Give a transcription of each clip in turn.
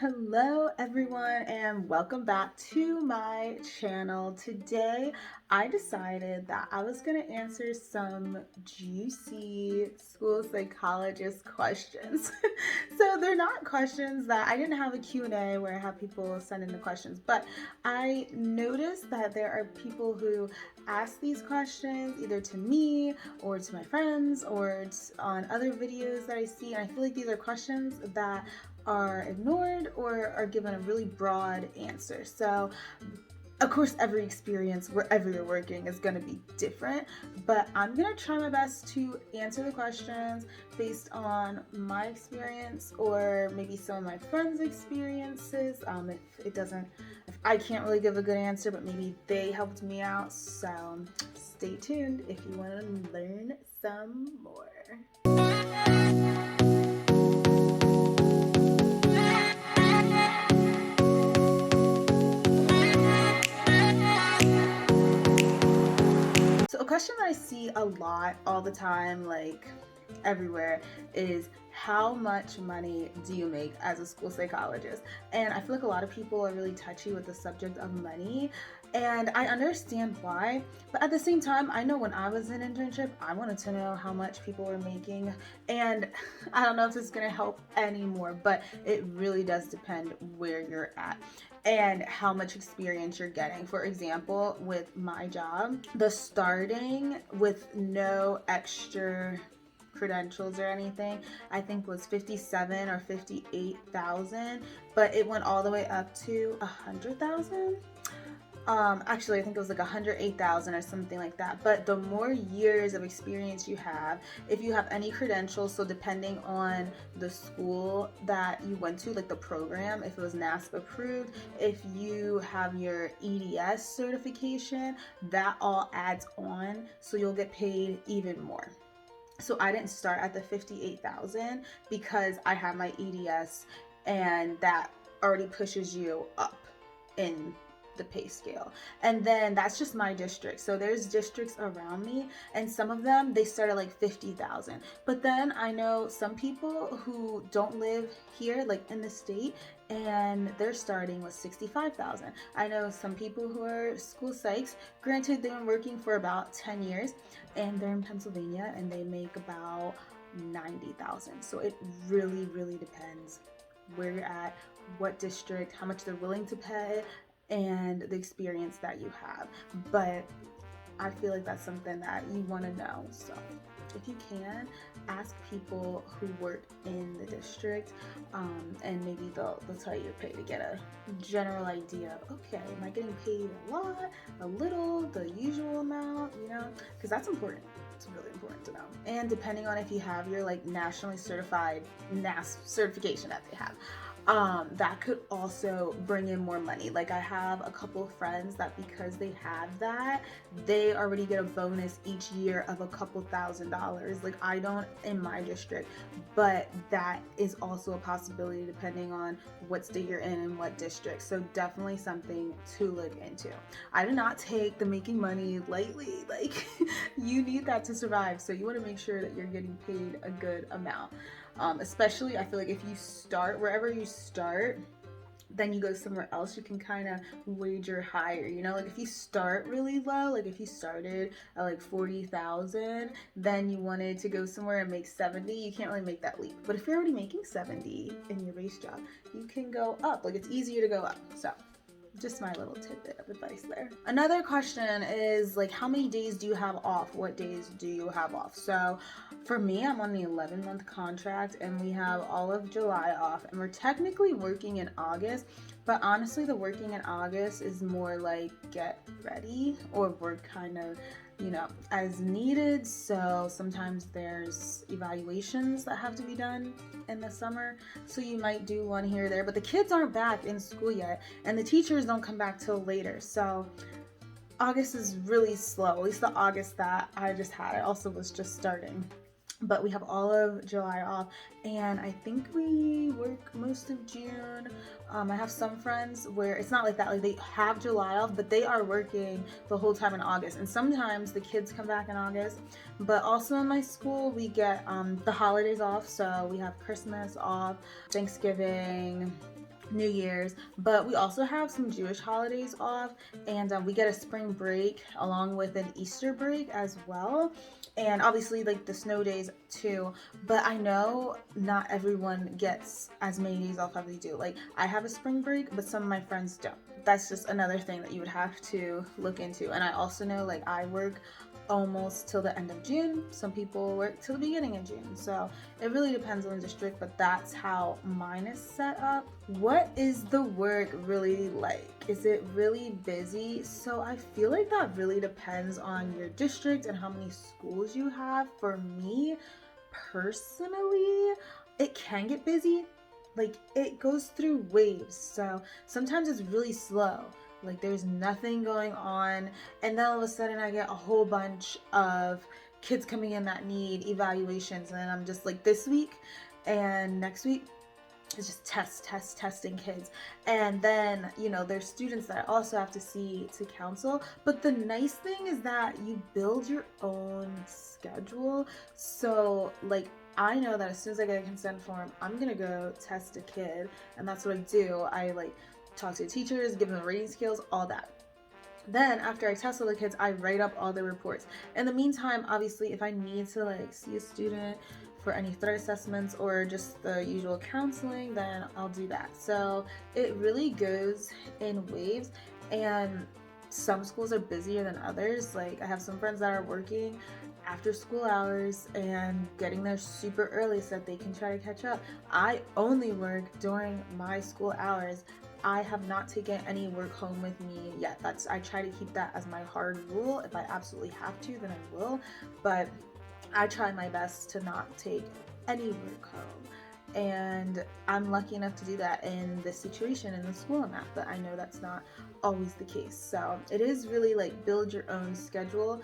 Hello everyone and welcome back to my channel. Today I decided that I was going to answer some juicy school psychologist questions. So they're not questions that I didn't have a Q&A where I have people send in the questions, but I noticed that there are people who ask these questions either to me or to my friends or on other videos that I see, and I feel like these are questions that are ignored or are given a really broad answer. So of course every experience wherever you're working is going to be different, but I'm going to try my best to answer the questions based on my experience or maybe some of my friends' experiences. If I can't really give a good answer, but maybe they helped me out. So stay tuned if you want to learn some more. So a question that I see a lot all the time, like everywhere, is how much money do you make as a school psychologist? And I feel like a lot of people are really touchy with the subject of money, and I understand why, but at the same time, I know when I was in internship, I wanted to know how much people were making, and I don't know if this is going to help anymore, but it really does depend where you're at and how much experience you're getting. For example, with my job, the starting with no extra credentials or anything, I think was 57 or 58,000, but it went all the way up to 100,000. Actually, I think it was like 108,000 or something like that. But the more years of experience you have, if you have any credentials, so depending on the school that you went to, like the program, if it was NASP approved, if you have your EDS certification, that all adds on, so you'll get paid even more. So I didn't start at the 58,000 because I have my EDS, and that already pushes you up in the pay scale. And then that's just my district. So there's districts around me, and some of them, they start at like 50,000. But then I know some people who don't live here, like in the state, and they're starting with 65,000. I know some people who are school psychs, granted they've been working for about 10 years, and they're in Pennsylvania, and they make about 90,000. So it really, really depends where you're at, what district, how much they're willing to pay, and the experience that you have. But I feel like that's something that you want to know. So if you can, ask people who work in the district, and maybe they'll tell you your pay to get a general idea of, okay, am I getting paid a lot, a little, the usual amount, because that's important. It's really important to know. And depending on if you have your like nationally certified NASP certification that they have, that could also bring in more money. Like I have a couple of friends that because they have that, they already get a bonus each year of a couple $1,000s. Like I don't in my district, but that is also a possibility depending on what state you're in and what district. So definitely something to look into. I do not take the making money lightly. Like you need that to survive. So you want to make sure that you're getting paid a good amount. Especially I feel like if you start wherever you start, then you go somewhere else, you can kind of wager higher, like if you start really low, like if you started at like 40,000, then you wanted to go somewhere and make 70, you can't really make that leap. But if you're already making 70 in your base job, you can go up. Like it's easier to go up. So just my little tidbit of advice there. Another question is like, how many days do you have off? What days do you have off? So for me, I'm on the 11-month contract, and we have all of July off, and we're technically working in August, but honestly the working in August is more like get ready, or we're kind of as needed. So sometimes there's evaluations that have to be done in the summer, so you might do one here or there, but the kids aren't back in school yet, and the teachers don't come back till later. So August is really slow, at least the August that I just had. I also was just starting. But we have all of July off, and I think we work most of June. I have some friends where it's not like that, like they have July off, but they are working the whole time in August, and sometimes the kids come back in August. But also in my school, we get the holidays off, so we have Christmas off, Thanksgiving, New Year's, but we also have some Jewish holidays off, and we get a spring break along with an Easter break as well, and obviously like the snow days too. But I know not everyone gets as many days off as we do. Like I have a spring break, but some of my friends don't. That's just another thing that you would have to look into. And I also know like I work almost till the end of June. Some people work till the beginning of June. So it really depends on the district, but that's how mine is set up. What is the work really like? Is it really busy? So I feel like that really depends on your district and how many schools you have. For me, personally, it can get busy. Like it goes through waves. So sometimes it's really slow. Like there's nothing going on, and then all of a sudden I get a whole bunch of kids coming in that need evaluations, and I'm just like, this week and next week it's just testing kids. And then there's students that I also have to see to counsel. But the nice thing is that you build your own schedule. So like I know that as soon as I get a consent form, I'm gonna go test a kid, and that's what I do. I like talk to teachers, give them rating scales, all that. Then after I test all the kids, I write up all the reports. In the meantime, obviously, if I need to like see a student for any threat assessments or just the usual counseling, then I'll do that. So it really goes in waves, and some schools are busier than others. Like I have some friends that are working after school hours and getting there super early so that they can try to catch up. I only work during my school hours. I have not taken any work home with me yet. I try to keep that as my hard rule. If I absolutely have to, then I will. But I try my best to not take any work home. And I'm lucky enough to do that in this situation in the school I'm at, but I know that's not always the case. So it is really like build your own schedule,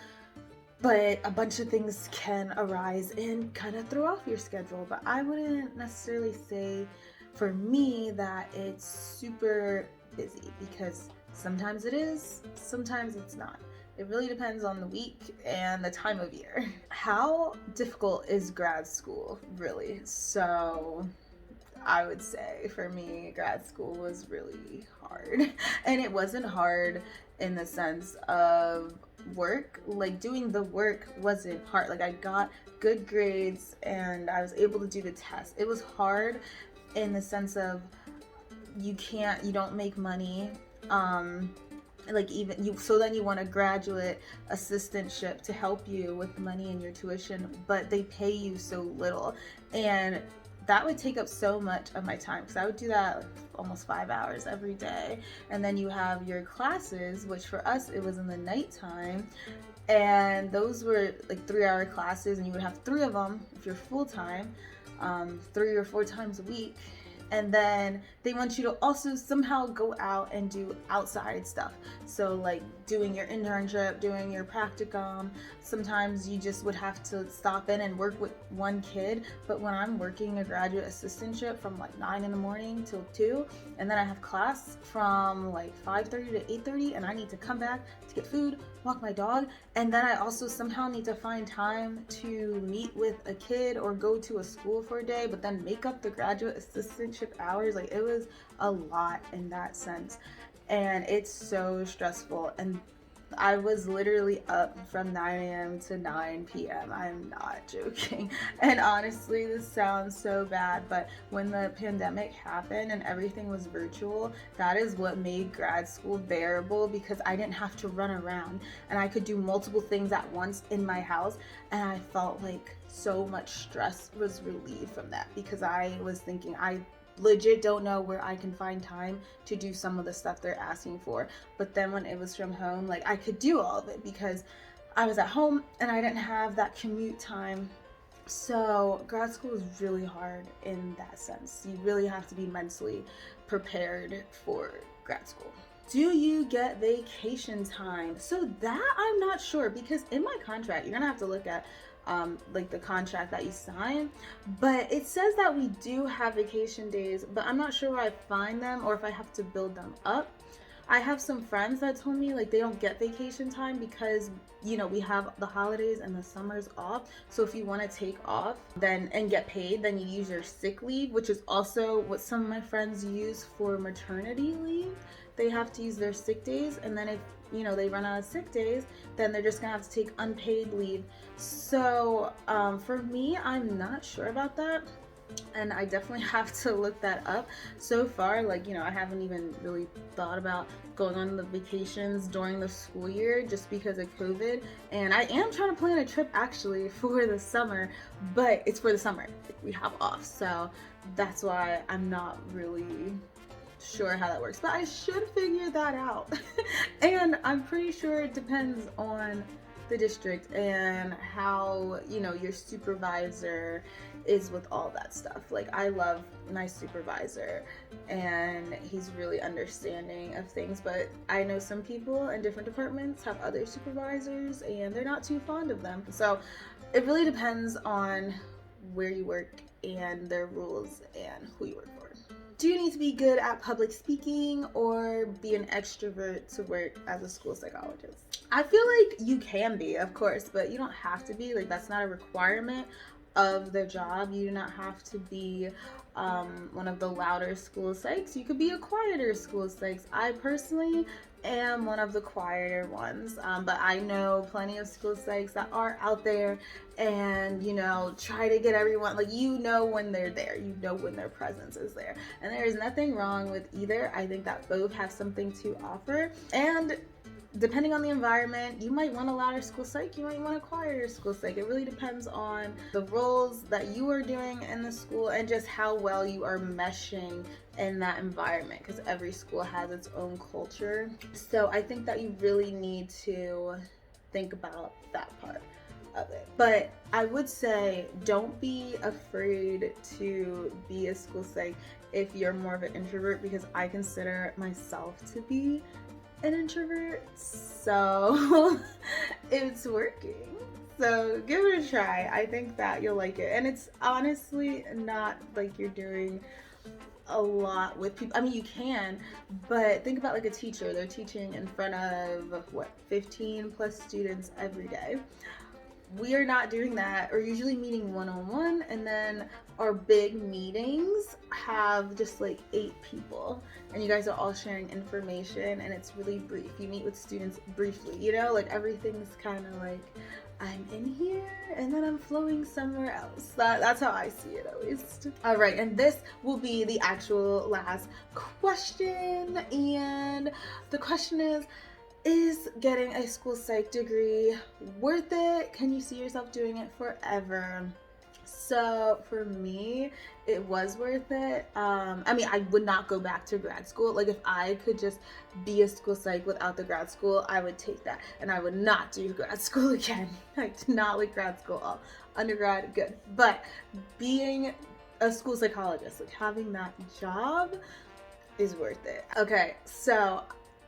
but a bunch of things can arise and kind of throw off your schedule. But I wouldn't necessarily say for me that it's super busy, because sometimes it is, sometimes it's not. It really depends on the week and the time of year. How difficult is grad school, really? So I would say for me, grad school was really hard. And it wasn't hard in the sense of work. Like doing the work wasn't hard. Like I got good grades and I was able to do the test. It was hard in the sense of you don't make money, like even you, so then you want a graduate assistantship to help you with money in your tuition, but they pay you so little, and that would take up so much of my time, because I would do that like almost 5 hours every day. And then you have your classes, which for us it was in the nighttime, and those were like 3-hour classes, and you would have 3 of them if you're full-time, 3 or 4 times a week. And then they want you to also somehow go out and do outside stuff. So like doing your internship, doing your practicum. Sometimes you just would have to stop in and work with one kid. But when I'm working a graduate assistantship from like 9 in the morning till 2, and then I have class from like 5:30 to 8:30, and I need to come back to get food, walk my dog, and then I also somehow need to find time to meet with a kid or go to a school for a day, but then make up the graduate assistantship hours. Like it was a lot in that sense, and it's so stressful. And I was literally up from 9 a.m. to 9 p.m. I'm not joking. And honestly, this sounds so bad, but when the pandemic happened and everything was virtual, that is what made grad school bearable, because I didn't have to run around and I could do multiple things at once in my house. And I felt like so much stress was relieved from that, because I was thinking, I legit don't know where I can find time to do some of the stuff they're asking for. But then when it was from home, like I could do all of it because I was at home and I didn't have that commute time. So grad school is really hard in that sense. You really have to be mentally prepared for grad school. Do you get vacation time? So that I'm not sure, because in my contract, you're gonna have to look at like the contract that you sign, but it says that we do have vacation days, but I'm not sure where I find them or if I have to build them up. I have some friends that told me like they don't get vacation time because we have the holidays and the summers off. So if you want to take off then and get paid, then you use your sick leave, which is also what some of my friends use for maternity leave. They have to use their sick days, and then if they run out of sick days, then they're just gonna have to take unpaid leave. So for me, I'm not sure about that, and I definitely have to look that up. So far, I haven't even really thought about going on the vacations during the school year just because of COVID. And I am trying to plan a trip actually for the summer, but it's for the summer. We have off, so that's why I'm not really sure how that works, but I should figure that out. And I'm pretty sure it depends on the district and how your supervisor is with all that stuff. Like, I love my supervisor and he's really understanding of things, but I know some people in different departments have other supervisors and they're not too fond of them. So it really depends on where you work and their rules and who you work for. Do you need to be good at public speaking or be an extrovert to work as a school psychologist? I feel like you can be, of course, but you don't have to be. Like, that's not a requirement of the job. You do not have to be one of the louder school psychs. You could be a quieter school psychs. I personally am one of the quieter ones, but I know plenty of school psychs that are out there and try to get everyone, like, when they're there, when their presence is there, and there is nothing wrong with either. I think that both have something to offer, and depending on the environment, you might want a louder school psych, you might want a quieter school psych. It really depends on the roles that you are doing in the school and just how well you are meshing in that environment, because every school has its own culture. So I think that you really need to think about that part of it. But I would say don't be afraid to be a school psych if you're more of an introvert, because I consider myself to be an introvert, so it's working. So give it a try. I think that you'll like it, and it's honestly not like you're doing a lot with people. I mean, you can, but think about like a teacher. They're teaching in front of 15 plus students every day. We are not doing that. We're usually meeting one-on-one, and then our big meetings have just like 8 people, and you guys are all sharing information, and it's really brief. You meet with students briefly, like everything's kind of like, I'm in here and then I'm flowing somewhere else. That's how I see it, at least. All right, and this will be the actual last question, and the question is getting a school psych degree worth it? Can you see yourself doing it forever? So for me, it was worth it. I mean, I would not go back to grad school. Like, if I could just be a school psych without the grad school, I would take that. And I would not do grad school again. I did not like grad school. All undergrad, good. But being a school psychologist, like having that job, is worth it. Okay, so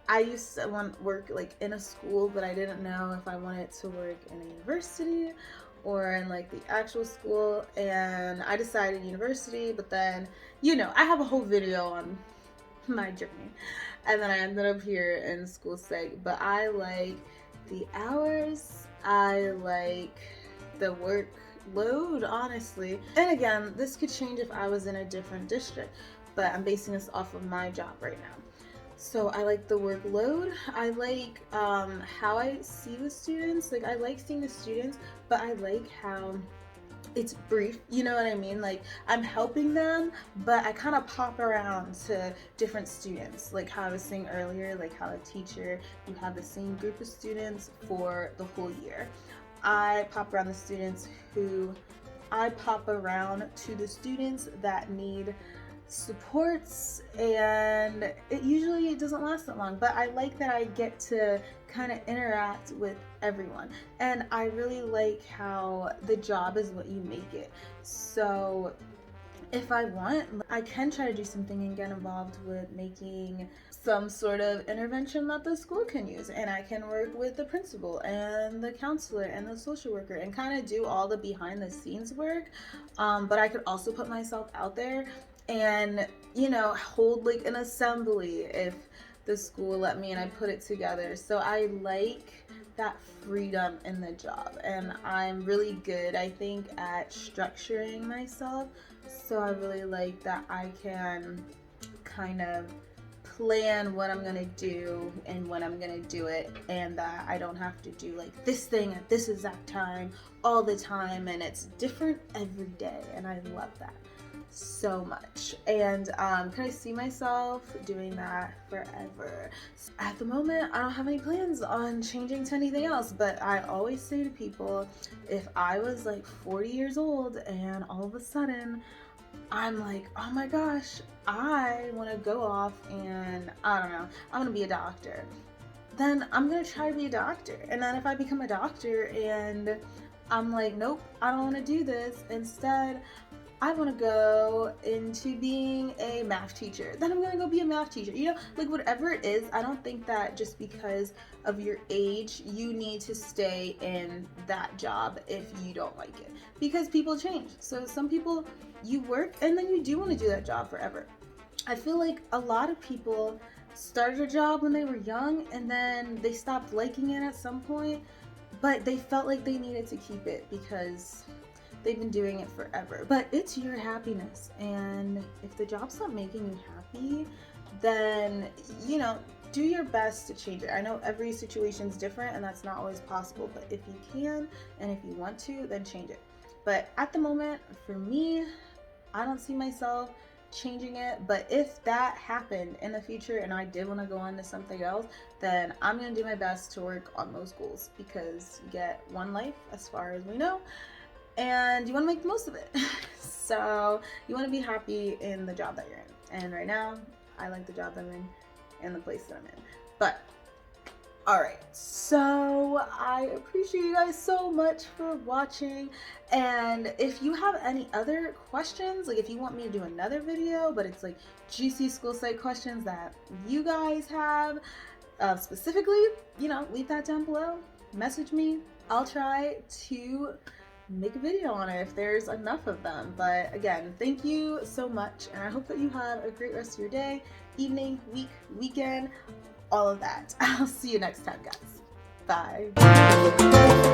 I used to want to work like in a school, but I didn't know if I wanted to work in a university or in like the actual school, and I decided university. But then I have a whole video on my journey, and then I ended up here in school psych. But I like the hours, I like the workload, honestly. And again, this could change if I was in a different district, but I'm basing this off of my job right now. So I like the workload. I like how I see the students. Like, I like seeing the students, but I like how it's brief. You know what I mean? Like, I'm helping them, but I kind of pop around to different students. Like how I was saying earlier, like how a teacher, you have the same group of students for the whole year. I pop around to the students that need supports, and it usually doesn't last that long, but I like that I get to kind of interact with everyone, and I really like how the job is what you make it. So if I want, I can try to do something and get involved with making some sort of intervention that the school can use, and I can work with the principal and the counselor and the social worker and kind of do all the behind the scenes work, but I could also put myself out there and hold like an assembly if the school let me, and I put it together. So I like that freedom in the job, and I'm really good, I think, at structuring myself. So I really like that I can kind of plan what I'm gonna do and when I'm gonna do it, and that I don't have to do like this thing at this exact time all the time, and it's different every day, and I love that so much. And can I see myself doing that forever? At the moment, I don't have any plans on changing to anything else, but I always say to people, if I was like 40 years old and all of a sudden I'm like, oh my gosh, I want to go off and I don't know, I want to be a doctor, then I'm going to try to be a doctor. And then if I become a doctor and I'm like, nope, I don't want to do this, instead I want to go into being a math teacher, then I'm going to go be a math teacher. You know, like whatever it is, I don't think that just because of your age, you need to stay in that job if you don't like it. Because people change. So some people, you work and then you do want to do that job forever. I feel like a lot of people started a job when they were young and then they stopped liking it at some point, but they felt like they needed to keep it because they've been doing it forever. But it's your happiness, and if the job's not making you happy, then, you know, do your best to change it. I know every situation's different and that's not always possible, but if you can and if you want to, then change it. But at the moment, for me, I don't see myself changing it. But if that happened in the future and I did want to go on to something else, then I'm going to do my best to work on those goals, because you get one life as far as we know, and you want to make the most of it. So you want to be happy in the job that you're in. And right now, I like the job that I'm in and the place that I'm in. But alright, so I appreciate you guys so much for watching. And if you have any other questions, like if you want me to do another video, but it's like juicy school psych questions that you guys have specifically, you know, leave that down below. Message me. I'll try to make a video on it if there's enough of them. But again, thank you so much, and I hope that you have a great rest of your day, evening, week, weekend, all of that. I'll see you next time, guys. Bye.